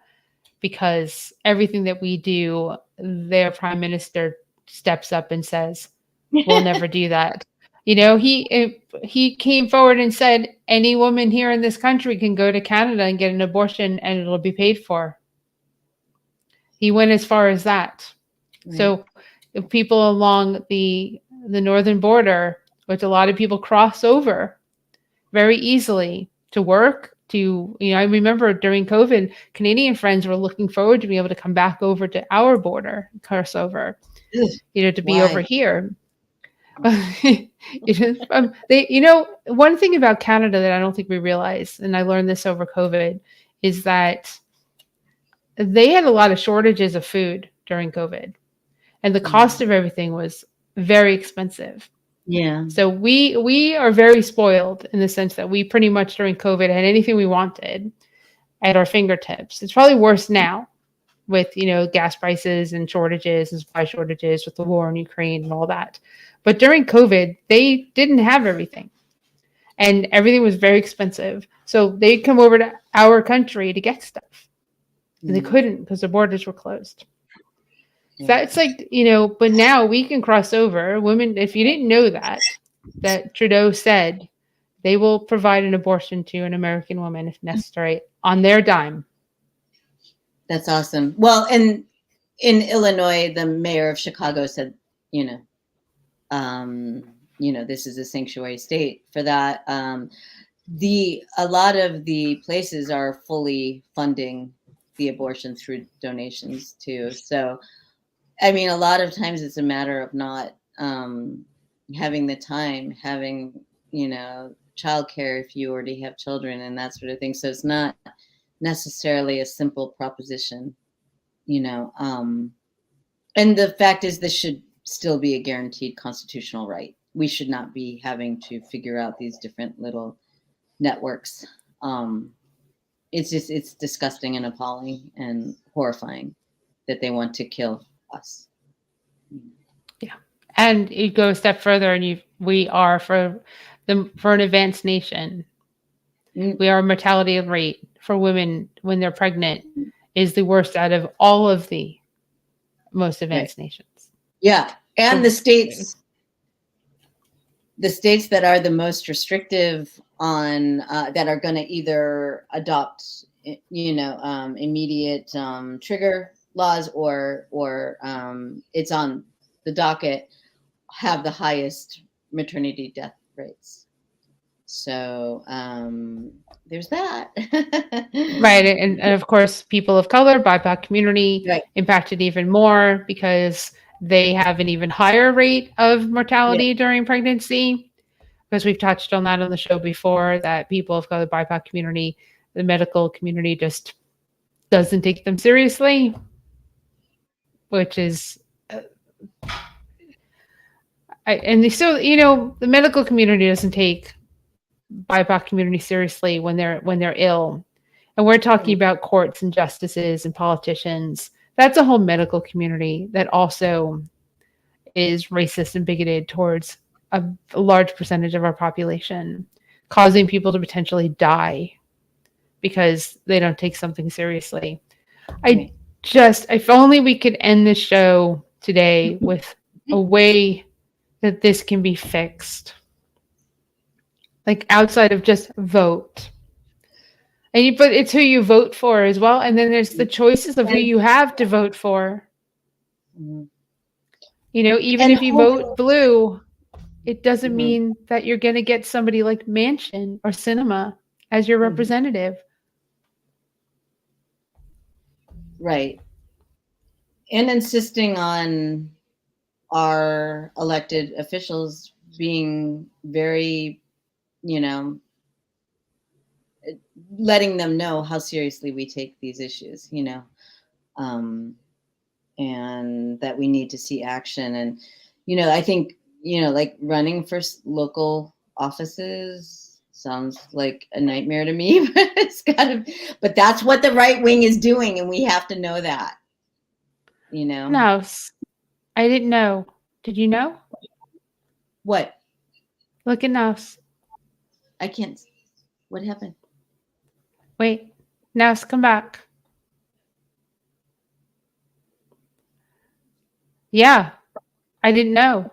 because everything that we do, their prime minister steps up and says, we'll never do that. He came forward and said, any woman here in this country can go to Canada and get an abortion and it'll be paid for. He went as far as that. Right. So if people along the northern border, which a lot of people cross over very easily to work, I remember during COVID, Canadian friends were looking forward to be able to come back over to our border, cross over, to be over here. One thing about Canada that I don't think we realize, and I learned this over COVID, is that they had a lot of shortages of food during COVID, and the cost of everything was very expensive. Yeah. So we are very spoiled in the sense that we pretty much during COVID had anything we wanted at our fingertips. It's probably worse now with, gas prices and shortages and supply shortages with the war in Ukraine and all that. But during COVID, they didn't have everything, and everything was very expensive. So they'd come over to our country to get stuff, and they couldn't because the borders were closed. So that's like, but now we can cross over. Women, if you didn't know that Trudeau said they will provide an abortion to an American woman if necessary on their dime. That's awesome. Well, and in Illinois, the mayor of Chicago said, this is a sanctuary state for that. A lot of the places are fully funding the abortion through donations too. So, I mean, a lot of times it's a matter of not having the time, having, childcare if you already have children and that sort of thing. So it's not necessarily a simple proposition, and the fact is this should still be a guaranteed constitutional right. We should not be having to figure out these different little networks. It's disgusting and appalling and horrifying that they want to kill us. And you go a step further, and we are for an advanced nation. We our mortality rate for women when they're pregnant is the worst out of all of the most advanced nations. Yeah, and the states that are the most restrictive on that are going to either adopt, immediate trigger laws or it's on the docket, have the highest maternity death rates. So there's that. Right. And of course, people of color, BIPOC community impacted even more because they have an even higher rate of mortality during pregnancy. Because we've touched on that on the show before, that people of color, BIPOC community, the medical community just doesn't take them seriously, which is, the medical community doesn't take BIPOC community seriously when they're ill. And we're talking about courts and justices and politicians. That's a whole medical community that also is racist and bigoted towards a large percentage of our population, causing people to potentially die because they don't take something seriously. If only we could end this show today with a way that this can be fixed. Like outside of just vote. But it's who you vote for as well. And then there's the choices of who you have to vote for. Even if you vote blue, it doesn't mean that you're going to get somebody like Manchin or Sinema as your representative. Right. And insisting on our elected officials being very, letting them know how seriously we take these issues, and that we need to see action. And, I think, like running for local offices sounds like a nightmare to me, but that's what the right wing is doing. And we have to know that, Nnaus, I didn't know. Did you know? What? Look at Nnaus. I can't. What happened? Wait, Nnaus, come back. Yeah, I didn't know.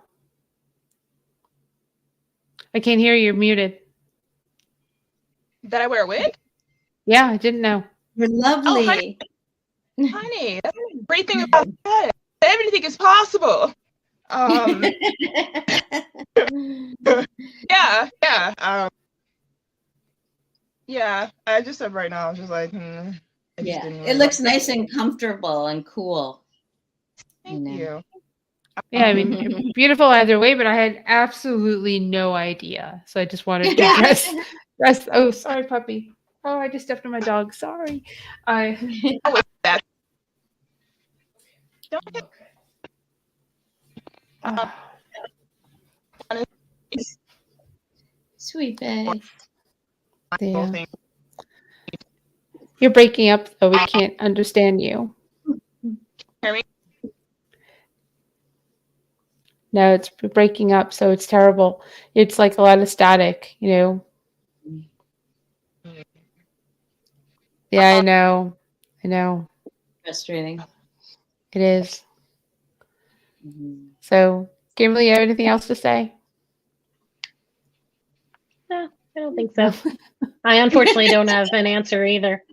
I can't hear you. You're muted. Did I wear a wig? Yeah, I didn't know. You're lovely. Oh, honey, that's a great thing about that. Everything is possible. Yeah. Yeah, I just said right now, I was just like, it looks nice and comfortable and cool. Thank you. Yeah, I mean, beautiful either way, but I had absolutely no idea. So I just wanted to address. Oh, sorry, puppy. Oh, I just stepped on my dog. Sorry. Sweet babe. Yeah. You're breaking up, though. We can't understand you. Hear me? No, it's breaking up, so it's terrible. It's like a lot of static, Yeah, I know. Frustrating. It is. So, Kimberly, you have anything else to say? No, I don't think so. I unfortunately don't have an answer either.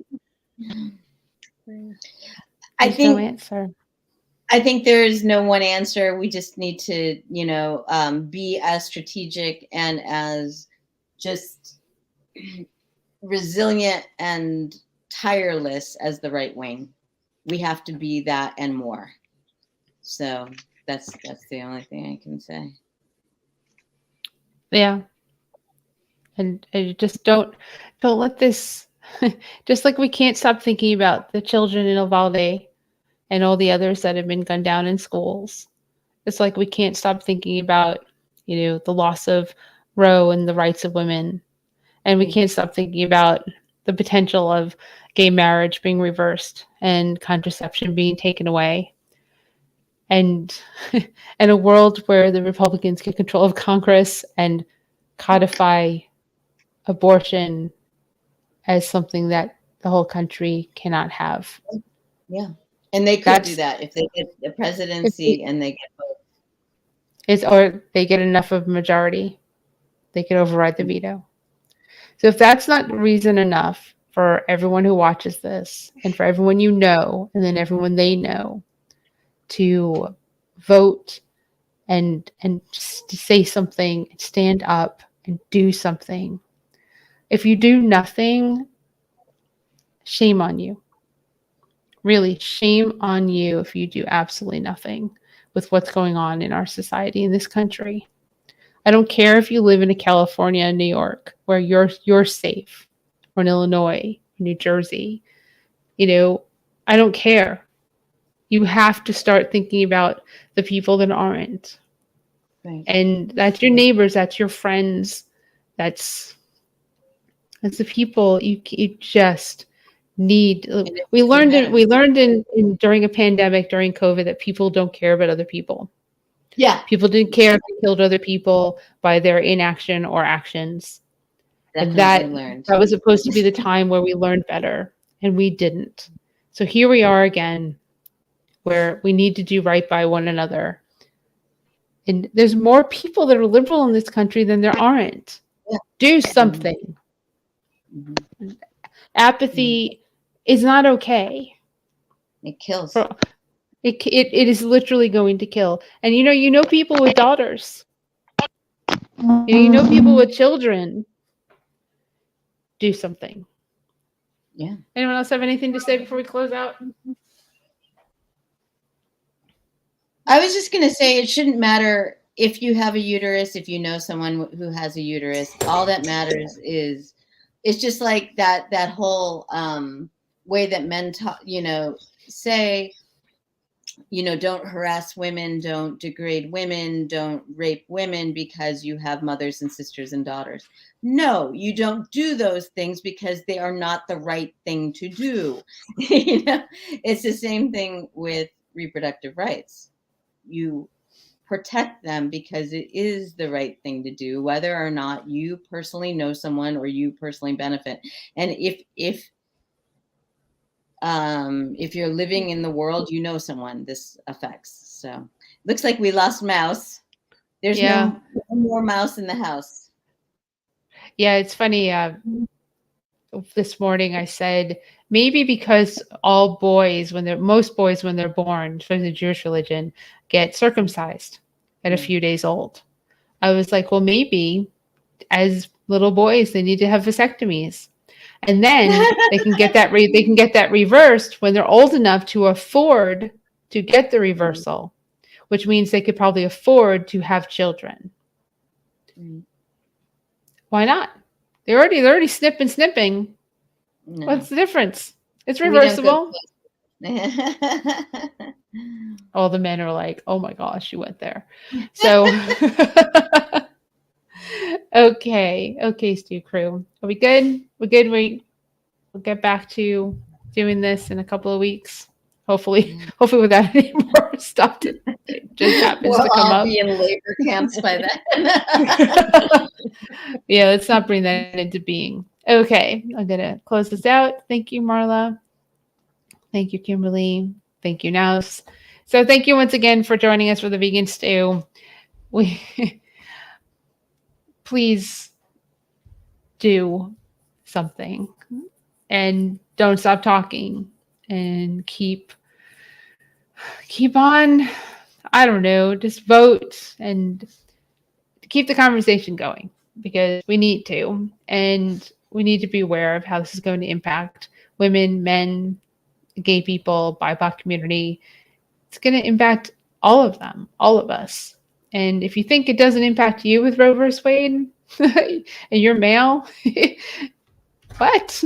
No answer. I think there is no one answer. We just need to, be as strategic and as just resilient and tireless as the right wing. We have to be that and more. So that's the only thing I can say. Yeah. And just don't let this, just like we can't stop thinking about the children in Uvalde and all the others that have been gunned down in schools. It's like we can't stop thinking about, the loss of Roe and the rights of women. And we can't stop thinking about the potential of gay marriage being reversed and contraception being taken away. and and a world where the Republicans get control of Congress and codify abortion as something that the whole country cannot have. Yeah. And they could do that if they get the presidency and they get both. Or they get enough of a majority, they could override the veto. So if that's not reason enough for everyone who watches this and for everyone you know, and then everyone they know, to vote and to say something, stand up and do something. If you do nothing, shame on you. Really, shame on you if you do absolutely nothing with what's going on in our society, in this country. I don't care if you live in California and New York, where you're safe, or in Illinois, New Jersey. I don't care. You have to start thinking about the people that aren't. Right. And that's your neighbors, that's your friends, that's the people you just need. We learned during a pandemic, during COVID, that people don't care about other people. Yeah. People didn't care if they killed other people by their inaction or actions. Definitely And that was supposed to be the time where we learned better, and we didn't. So here we are again, where we need to do right by one another. And there's more people that are liberal in this country than there aren't. Yeah. Do something. Mm-hmm. Apathy is not okay. It kills. It is literally going to kill. And you know people with daughters. You know people with children. Do something. Yeah. Anyone else have anything to say before we close out? I was just going to say, it shouldn't matter if you have a uterus, if you know someone who has a uterus. All that matters is, it's just like that whole way that men say, don't harass women, don't degrade women, don't rape women because you have mothers and sisters and daughters. No, you don't do those things because they are not the right thing to do. It's the same thing with reproductive rights. You protect them because it is the right thing to do, whether or not you personally know someone or you personally benefit. And if you're living in the world, you know someone this affects. So looks like we lost Mouse. There's no more Mouse in the house. Yeah, it's funny. This morning I said, maybe because most boys when they're born, especially the Jewish religion, get circumcised at a few days old. I was like, well, maybe as little boys they need to have vasectomies. And then they can get that reversed when they're old enough to afford to get the reversal, which means they could probably afford to have children. Why not? They're already snipping. No. What's the difference? It's reversible. All the men are like, oh my gosh, you went there. So okay, Stu Crew. Are we good? We're good. We'll get back to doing this in a couple of weeks. Hopefully without any more stuff that just happens to come up. We'll all be in labor camps by then. Yeah, let's not bring that into being. Okay, I'm going to close this out. Thank you, Marla. Thank you, Kimberly. Thank you, Nnaus. So thank you once again for joining us for the Vegan Stew. Please do something and don't stop talking and keep on, I don't know, just vote and keep the conversation going, because we need to, and we need to be aware of how this is going to impact women, men, gay people, BIPOC community. It's going to impact all of them, all of us. And if you think it doesn't impact you with Roe versus Wade and you're male, what?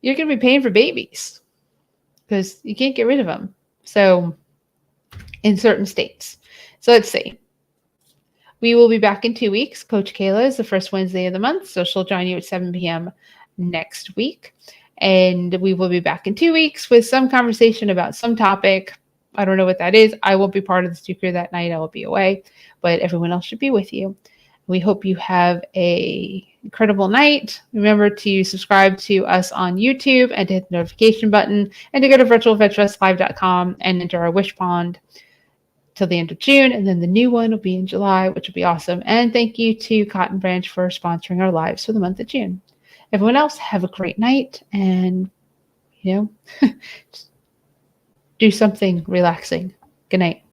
You're going to be paying for babies because you can't get rid of them. So in certain states. So let's see. We will be back in 2 weeks. Coach Kayla is the first Wednesday of the month, so she'll join you at 7 p.m. next week. And we will be back in 2 weeks with some conversation about some topic. I don't know what that is. I won't be part of the Stu Crew that night. I will be away, but everyone else should be with you. We hope you have a incredible night. Remember to subscribe to us on YouTube and to hit the notification button and to go to virtualvetfestlive.com and enter our wish pond till the end of June. And then the new one will be in July, which will be awesome. And thank you to Cotton Branch for sponsoring our lives for the month of June. Everyone else, have a great night and, do something relaxing. Good night.